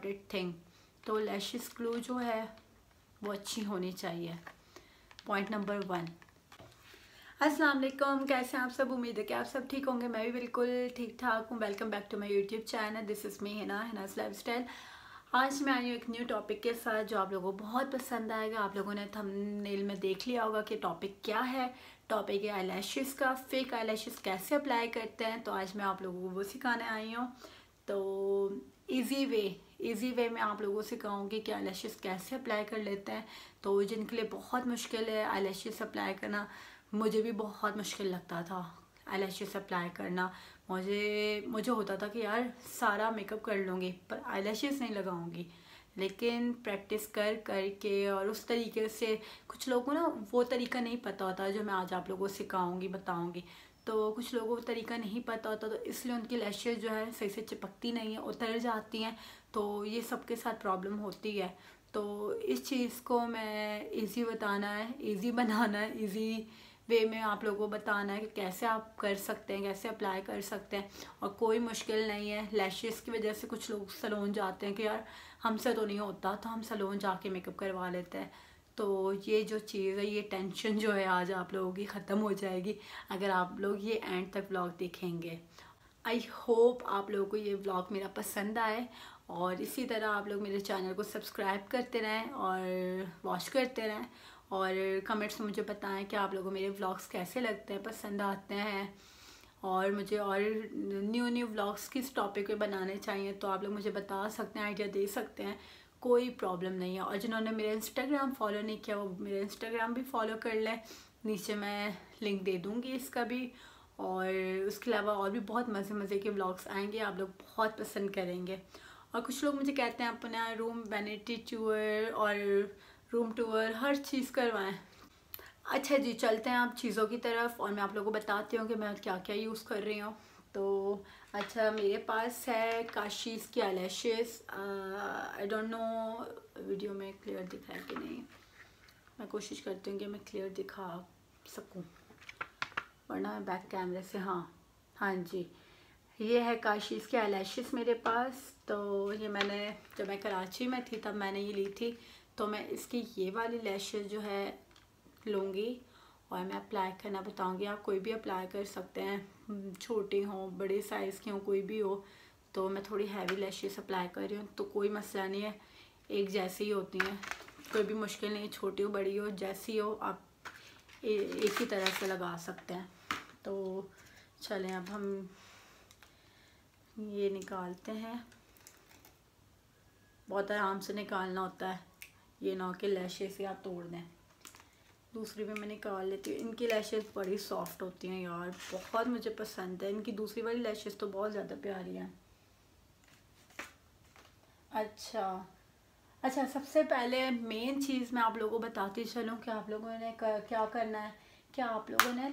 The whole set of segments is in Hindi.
Important thing. तो लैशेस ग्लू जो है वो अच्छी होनी चाहिए। Point number 1। अस्सलाम वालेकुम, कैसे हैं आप सब? उम्मीद है कि आप सब ठीक होंगे। मैं भी बिल्कुल ठीक ठाक हूँ। Welcome back to my YouTube channel. This is me Hinaz lifestyle. आज मैं आई हूँ एक न्यू टॉपिक के साथ जो आप लोगों को बहुत पसंद आएगा। आप लोगों ने थंबनेल में देख लिया होगा कि टॉपिक क्या है। टॉपिक है आईलैशेस का। फेक आईलैशेस कैसे अप्लाई करते हैं, तो आज मैं आप लोगों को वो सिखाने आई हूँ। तो इजी वे में आप लोगों से कहूँगी कि आईलैशेस कैसे अप्लाई कर लेते हैं। तो जिनके लिए बहुत मुश्किल है आईलैशेस अप्लाई करना, मुझे भी बहुत मुश्किल लगता था आईलैशेस अप्लाई करना। मुझे होता था कि यार सारा मेकअप कर लूँगी पर आईलैशेस नहीं लगाऊंगी। लेकिन प्रैक्टिस कर के और उस तरीके से, कुछ लोगों को ना वो तरीका नहीं पता होता जो मैं आज आप लोगों को सिखाऊंगी बताऊंगी। तो कुछ लोगों को तरीका नहीं पता होता, तो इसलिए उनकी लैशेस जो है सही से चिपकती नहीं है, उतर जाती हैं। तो ये सबके साथ प्रॉब्लम होती है। तो इस चीज़ को मैं इजी बताना है, इजी बनाना है, इजी वे में आप लोगों को बताना है कि कैसे आप कर सकते हैं, कैसे अप्लाई कर सकते हैं। और कोई मुश्किल नहीं है। लैशेस की वजह से कुछ लोग सैलून जाते हैं कि यार हमसे तो नहीं होता, तो हम सैलून जाके मेकअप करवा लेते हैं। तो ये जो चीज़ है, ये टेंशन जो है आज आप लोगों की ख़त्म हो जाएगी अगर आप लोग ये एंड तक व्लॉग देखेंगे। आई होप आप लोगों को ये व्लॉग मेरा पसंद आए और इसी तरह आप लोग मेरे चैनल को सब्सक्राइब करते रहें और वॉच करते रहें और कमेंट्स में मुझे बताएं कि आप लोगों को मेरे व्लॉग्स कैसे लगते हैं, पसंद आते हैं। और मुझे और न्यू व्लॉग्स किस टॉपिक पे बनाने चाहिए तो आप लोग मुझे बता सकते हैं, आइडिया दे सकते हैं, कोई प्रॉब्लम नहीं है। और जिन्होंने मेरा इंस्टाग्राम फॉलो नहीं किया वो मेरा इंस्टाग्राम भी फॉलो कर लें, नीचे मैं लिंक दे दूँगी इसका भी। और उसके अलावा और भी बहुत मज़े के व्लॉग्स आएंगे, आप लोग बहुत पसंद करेंगे। और कुछ लोग मुझे कहते हैं अपना रूम वैनिटी टूर और रूम टूर हर चीज़ करवाएं। अच्छा जी, चलते हैं आप चीज़ों की तरफ और मैं आप लोगों को बताती हूँ कि मैं क्या क्या यूज़ कर रही हूँ। तो अच्छा, मेरे पास है काशीज़ की eyelashes. I don't know video में क्लियर दिखा है कि नहीं। मैं कोशिश करती हूँ कि मैं क्लियर दिखा सकूँ, वरना मैं बैक कैमरे से। हाँ जी, ये है काशीज़ की आईलैशेस मेरे पास। तो ये मैंने जब मैं कराची में थी तब मैंने ये ली थी। तो मैं इसकी ये वाली लैशेस जो है लूँगी और मैं अप्लाई करना बताऊँगी। आप कोई भी अप्लाई कर सकते हैं, छोटी हो बड़े साइज़ की हो कोई भी हो। तो मैं थोड़ी हैवी लैशेस अप्लाई कर रही हूँ, तो कोई मसला नहीं है, एक जैसी ही होती हैं, कोई भी मुश्किल नहीं, छोटी हो बड़ी हो जैसी हो आप एक ही तरह से लगा सकते हैं। तो चलें अब हम ये निकालते हैं। बहुत आराम से निकालना होता है, ये ना कि लैशेस से आप तोड़ दें। दूसरी भी मैं निकाल लेती हूँ। इनकी लैशेस बड़ी सॉफ्ट होती हैं यार, बहुत मुझे पसंद है। इनकी दूसरी वाली लैशेस तो बहुत ज़्यादा प्यारी हैं। अच्छा, सबसे पहले मेन चीज़ मैं आप लोगों को बताती चलूँ कि आप लोगों ने क्या करना है। क्या आप लोगों ने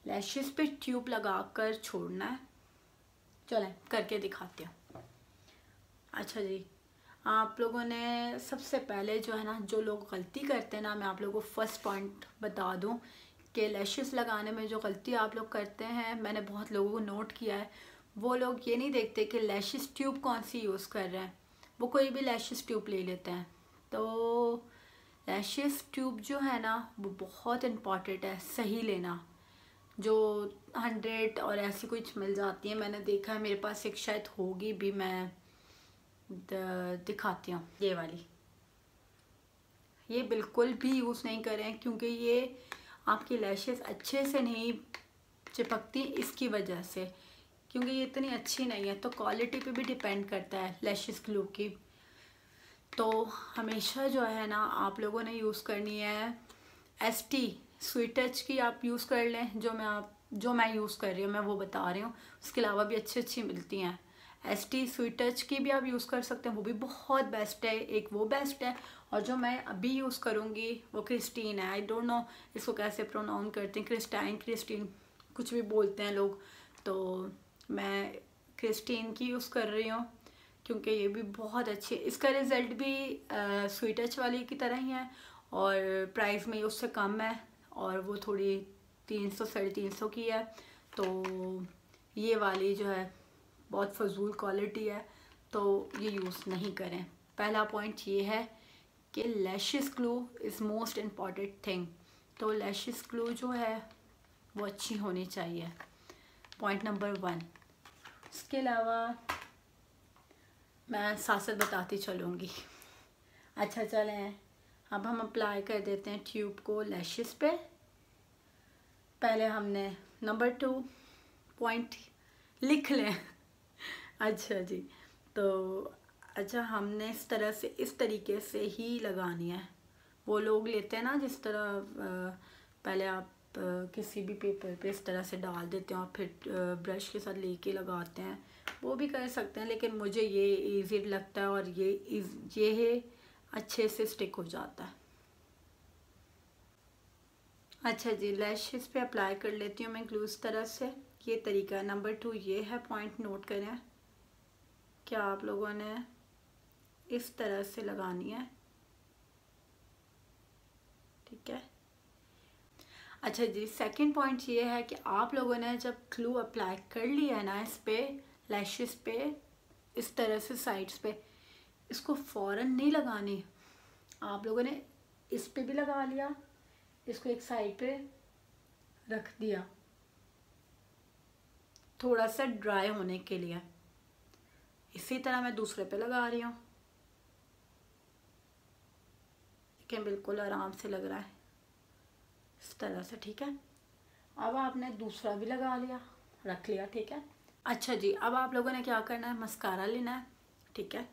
लैशेस पे ट्यूब लगा कर छोड़ना है। चलें करके दिखाती हूँ। अच्छा जी, आप लोगों ने सबसे पहले जो है ना, जो लोग गलती करते हैं ना, मैं आप लोगों को फर्स्ट पॉइंट बता दूं कि लैशेस लगाने में जो गलती आप लोग करते हैं, मैंने बहुत लोगों को नोट किया है। वो लोग ये नहीं देखते कि लैशेस ट्यूब कौन सी यूज़ कर रहे हैं, वो कोई भी लैशेस ट्यूब ले लेते हैं। तो लैशेस ट्यूब जो है ना वो बहुत इम्पॉर्टेंट है, सही लेना। जो 100 और ऐसी कुछ मिल जाती है, मैंने देखा है, मेरे पास एक शायद होगी भी, मैं दिखाती हूँ। ये वाली, ये बिल्कुल भी यूज़ नहीं करें क्योंकि ये आपकी लैशेस अच्छे से नहीं चिपकती इसकी वजह से, क्योंकि ये इतनी अच्छी नहीं है। तो क्वालिटी पे भी डिपेंड करता है लैशेस ग्लू की। तो हमेशा जो है ना आप लोगों ने यूज़ करनी है ST स्वीट टच की, आप यूज़ कर लें। जो मैं यूज़ कर रही हूँ मैं वो बता रही हूँ। उसके अलावा भी अच्छी मिलती हैं। ST स्वीट टच की भी आप यूज़ कर सकते हैं, वो भी बहुत बेस्ट है। एक वो बेस्ट है, और जो मैं अभी यूज़ करूँगी वो क्रिस्टीन है। आई डोंट नो इसको कैसे प्रोनाउंस करते हैं, क्रिस्टीन कुछ भी बोलते हैं लोग। तो मैं क्रिस्टीन की यूज़ कर रही हूँ क्योंकि ये भी बहुत अच्छी है। इसका रिज़ल्ट भी स्वीट टच वाली की तरह ही है और प्राइस में उससे कम है, और वो थोड़ी 300-350 की है। तो ये वाली जो है बहुत फजूल क्वालिटी है, तो ये यूज़ नहीं करें। पहला पॉइंट ये है कि lashes glue is most important thing. तो लैशेस ग्लू जो है वो अच्छी होनी चाहिए, पॉइंट नंबर 1। इसके अलावा मैं साथ साथ बताती चलूँगी। अच्छा चलें, अब हम अप्लाई कर देते हैं ट्यूब को लैशेस पे। पहले हमने नंबर 2 पॉइंट लिख लें। अच्छा जी, तो अच्छा हमने इस तरीके से ही लगानी है। वो लोग लेते हैं ना जिस तरह पहले आप किसी भी पेपर पे इस तरह से डाल देते हैं और फिर ब्रश के साथ लेके लगाते हैं, वो भी कर सकते हैं, लेकिन मुझे ये इजी लगता है और ये अच्छे से स्टिक हो जाता है। अच्छा जी, लैशेस पे अप्लाई कर लेती हूँ मैं ग्लू इस तरह से। ये तरीका नंबर 2 ये है, पॉइंट नोट करें। क्या आप लोगों ने इस तरह से लगानी है, ठीक है। अच्छा जी, सेकंड पॉइंट ये है कि आप लोगों ने जब ग्लू अप्लाई कर लिया है ना इस पे लैशेस पे, इस तरह से साइड्स पे, इसको फ़ौरन नहीं लगानी। आप लोगों ने इस पे भी लगा लिया, इसको एक साइड पे रख दिया थोड़ा सा ड्राई होने के लिए। इसी तरह मैं दूसरे पे लगा रही हूँ, ठीक है, बिल्कुल आराम से लग रहा है इस तरह से, ठीक है। अब आपने दूसरा भी लगा लिया, रख लिया, ठीक है। अच्छा जी, अब आप लोगों ने क्या करना है, मस्कारा लेना है, ठीक है।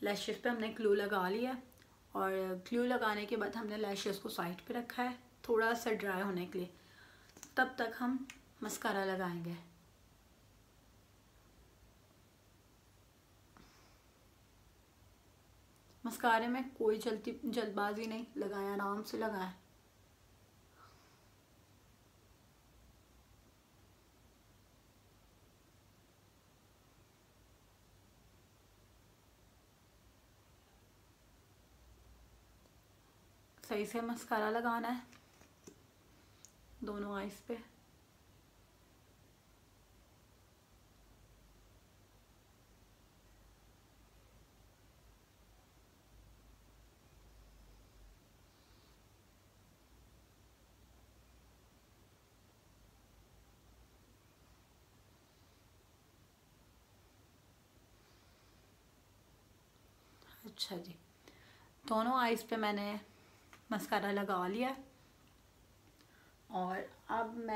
लैशेस पे हमने ग्लू लगा लिया है और ग्लू लगाने के बाद हमने लैशेस को साइड पे रखा है थोड़ा सा ड्राई होने के लिए। तब तक हम मस्कारा लगाएंगे। मस्कारे में कोई जल्दबाजी नहीं, लगाएं, आराम से लगाएं। सही से मस्कारा लगाना है दोनों आईज पे। अच्छा जी, दोनों आईज पे मैंने मस्कारा लगा लिया और अब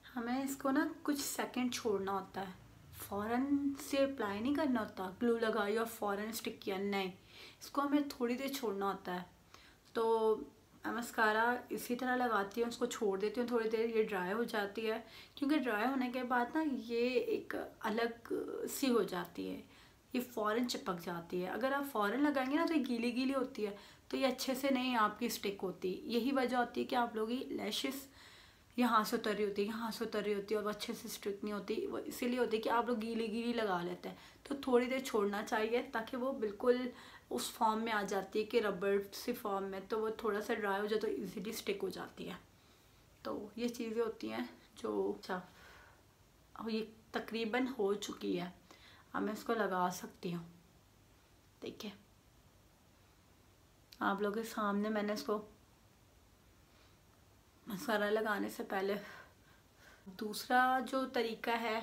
हमें इसको ना कुछ सेकंड छोड़ना होता है, फ़ौरन से अप्लाई नहीं करना होता। ग्लू लगाई और फ़ौरन स्टिक किया, नहीं, इसको हमें थोड़ी देर छोड़ना होता है। तो मस्कारा इसी तरह लगाती हूँ, उसको छोड़ देती हूँ थोड़ी देर, ये ड्राई हो जाती है। क्योंकि ड्राई होने के बाद ना ये एक अलग सी हो जाती है, ये फ़ौरन चिपक जाती है। अगर आप फ़ौरन लगाएंगे ना तो ये गीली गीली होती है, तो ये अच्छे से नहीं आपकी स्टिक होती। यही वजह होती है कि आप लोग की लैशेस यहाँ से उतर रही होती है, यहाँ से उतर रही होती है और वो अच्छे से स्टिक नहीं होती। वो इसीलिए होती है कि आप लोग गीली गीली लगा लेते हैं। तो थोड़ी देर छोड़ना चाहिए ताकि वो बिल्कुल उस फॉर्म में आ जाती है कि रबड़ सी फॉर्म में, तो वो थोड़ा सा ड्राई हो जाए तो इजीली स्टिक हो जाती है। तो ये चीज़ें होती हैं जो अच्छा, अब ये तकरीबन हो चुकी है, अब मैं इसको लगा सकती हूँ। देखिए आप लोगों के सामने मैंने इसको मसाला लगाने से पहले दूसरा जो तरीका है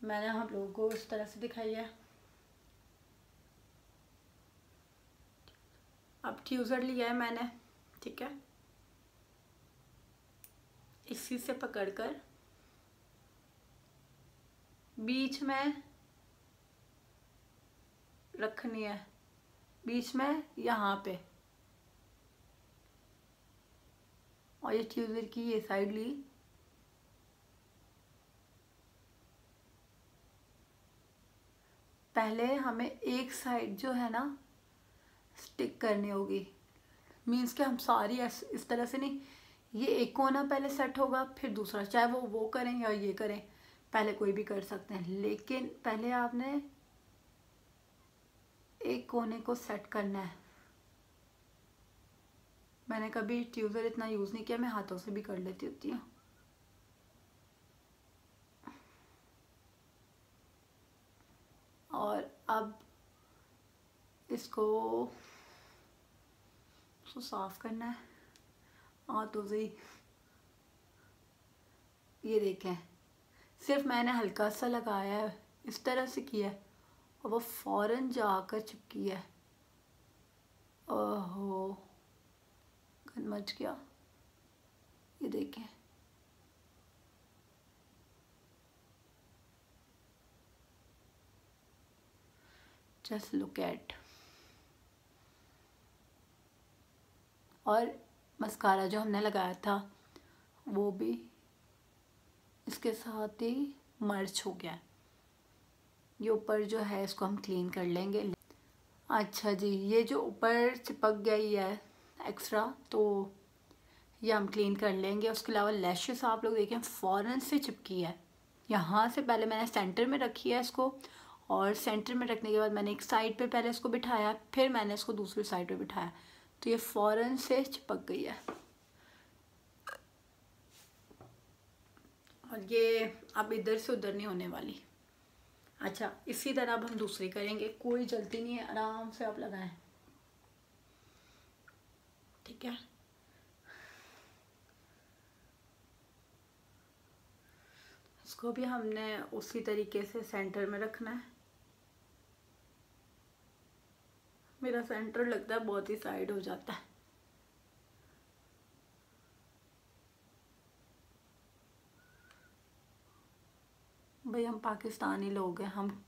मैंने हम लोगों को इस तरह से दिखाई है। अब ट्यूज़र लिया है मैंने, ठीक है, इसी से पकड़कर बीच में रखनी है, बीच में यहाँ पे, और ये ट्यूज़र की ये साइड ली, पहले हमें एक साइड जो है ना स्टिक करनी होगी। मीन्स कि हम सारी इस तरह से नहीं, ये एक कोना पहले सेट होगा फिर दूसरा, चाहे वो करें या ये करें, पहले कोई भी कर सकते हैं, लेकिन पहले आपने एक कोने को सेट करना है। मैंने कभी ट्यूज़र इतना यूज़ नहीं किया, मैं हाथों से भी कर लेती होती हूँ। इसको साफ करना है हाथों से। ये देखें, सिर्फ मैंने हल्का सा लगाया है, इस तरह से किया है और वो फ़ौरन जाकर चिपकी है। ओहो, गन मच गया। ये देखें, जस्ट लुक एट। और मस्कारा जो हमने लगाया था वो भी इसके साथ ही मर्च हो गया। ये ऊपर जो है इसको हम क्लीन कर लेंगे। अच्छा जी, ये जो ऊपर चिपक गई है एक्स्ट्रा, तो ये हम क्लीन कर लेंगे। उसके अलावा लैशेस आप लोग देखें फ़ौरन से चिपकी है। यहाँ से पहले मैंने सेंटर में रखी है इसको, और सेंटर में रखने के बाद मैंने एक साइड पे पहले इसको बिठाया, फिर मैंने इसको दूसरी साइड पे बिठाया, तो ये फ़ौरन से चिपक गई है। और ये अब इधर से उधर नहीं होने वाली। अच्छा, इसी तरह अब हम दूसरी करेंगे, कोई जल्दी नहीं है, आराम से आप लगाएं, ठीक है। इसको भी हमने उसी तरीके से सेंटर में रखना है। मेरा सेंटर लगता है बहुत ही साइड हो जाता है। भाई हम पाकिस्तानी लोग हैं, हम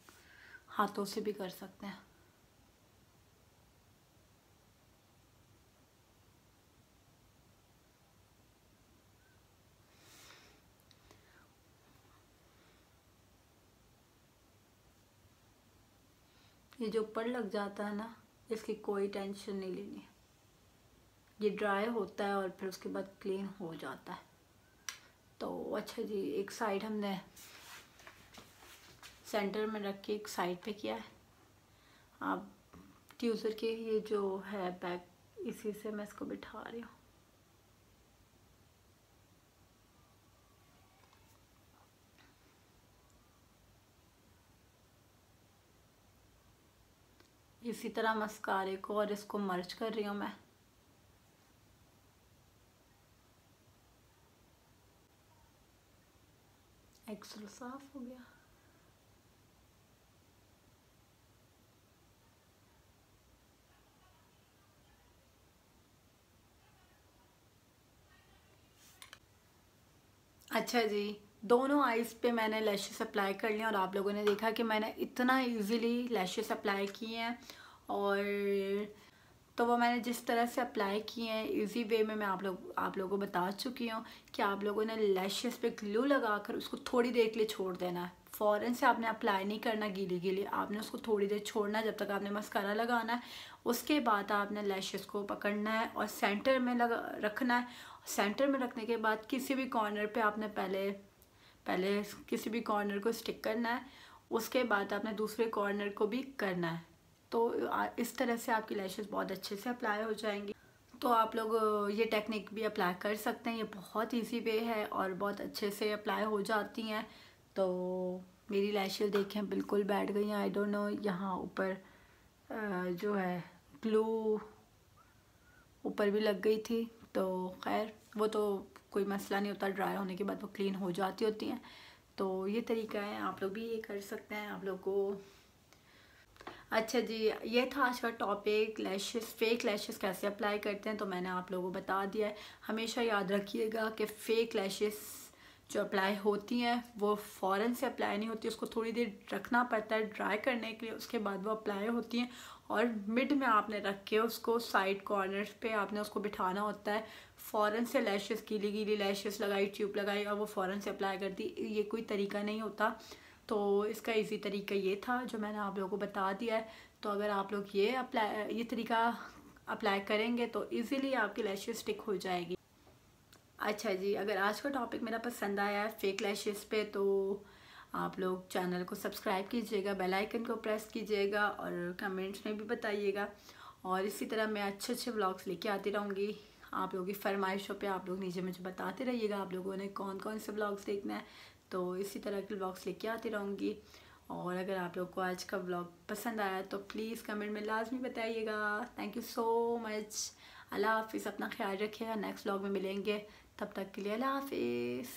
हाथों से भी कर सकते हैं। ये जो ऊपर लग जाता है ना, इसकी कोई टेंशन नहीं लेनी है। ये ड्राई होता है और फिर उसके बाद क्लीन हो जाता है। तो अच्छा जी, एक साइड हमने सेंटर में रख के एक साइड पे किया है। अब ट्यूज़र के ये जो है बैक, इसी से मैं इसको बिठा रही हूँ। इसी तरह मस्कारे को और इसको मर्ज कर रही हूँ मैं। एक्सल साफ हो गया। अच्छा जी, दोनों आइज़ पे मैंने लैशेस अप्लाई कर लिया और आप लोगों ने देखा कि मैंने इतना इजीली लैशेस अप्लाई किए हैं। और तो वो मैंने जिस तरह से अप्लाई किए हैं इजी वे में मैं आप लोगों को बता चुकी हूँ कि आप लोगों ने लैशेस पे ग्लू लगाकर उसको थोड़ी देर के लिए छोड़ देना है। फ़ौरन से आपने अप्लाई नहीं करना गीली गीली, आपने उसको थोड़ी देर छोड़ना है जब तक आपने मस्कारा लगाना है। उसके बाद आपने लैशेस को पकड़ना है और सेंटर में रखना है। सेंटर में रखने के बाद किसी भी कॉर्नर पे आपने पहले पहले किसी भी कॉर्नर को स्टिक करना है, उसके बाद आपने दूसरे कॉर्नर को भी करना है। तो इस तरह से आपकी लैशेस बहुत अच्छे से अप्लाई हो जाएंगी। तो आप लोग ये टेक्निक भी अप्लाई कर सकते हैं, ये बहुत इजी वे है और बहुत अच्छे से अप्लाई हो जाती हैं। तो मेरी लैशेस देखें बिल्कुल बैठ गई हैं। आई डोंट नो, यहाँ ऊपर जो है ग्लू ऊपर भी लग गई थी, तो खैर वो तो कोई मसला नहीं होता, ड्राई होने के बाद वो क्लीन हो जाती होती हैं। तो ये तरीका है, आप लोग भी ये कर सकते हैं। आप लोग को अच्छा जी, ये था आज का टॉपिक, लैशेस, फेक लैशेस कैसे अप्लाई करते हैं। तो मैंने आप लोगों को बता दिया है। हमेशा याद रखिएगा कि फ़ेक लैशेस जो अप्लाई होती हैं वो फ़ौरन से अप्लाई नहीं होती, उसको थोड़ी देर रखना पड़ता है ड्राई करने के लिए, उसके बाद वो अप्लाई होती हैं। और मिड में आपने रख के उसको साइड कॉर्नर पे आपने उसको बिठाना होता है। फ़ौरन से लैशेस, गीली गीली लैशेस लगाई, ट्यूब लगाई और वो फ़ौरन से अप्लाई कर दी, ये कोई तरीका नहीं होता। तो इसका इजी तरीका ये था जो मैंने आप लोगों को बता दिया है। तो अगर आप लोग ये तरीका अप्लाई करेंगे तो इजीली आपकी लैशेस स्टिक हो जाएगी। अच्छा जी, अगर आज का टॉपिक मेरा पसंद आया है फेक लैशेस पे, तो आप लोग चैनल को सब्सक्राइब कीजिएगा, बेल आइकन को प्रेस कीजिएगा और कमेंट्स में भी बताइएगा। और इसी तरह मैं अच्छे अच्छे व्लॉग्स लेके आती रहूँगी। आप लोगों की फरमाइशों पे आप लोग नीचे मुझे बताते रहिएगा आप लोगों ने कौन कौन से व्लॉग्स देखना है। तो इसी तरह के व्लॉग्स लेके आती रहूँगी। और अगर आप लोग को आज का व्लॉग पसंद आया तो प्लीज़ कमेंट में लाजमी बताइएगा। Thank you so much. अल्लाह हाफिज़, अपना ख्याल रखिएगा। नेक्स्ट व्लॉग में मिलेंगे, तब तक के लिए अल्लाह हाफिज़।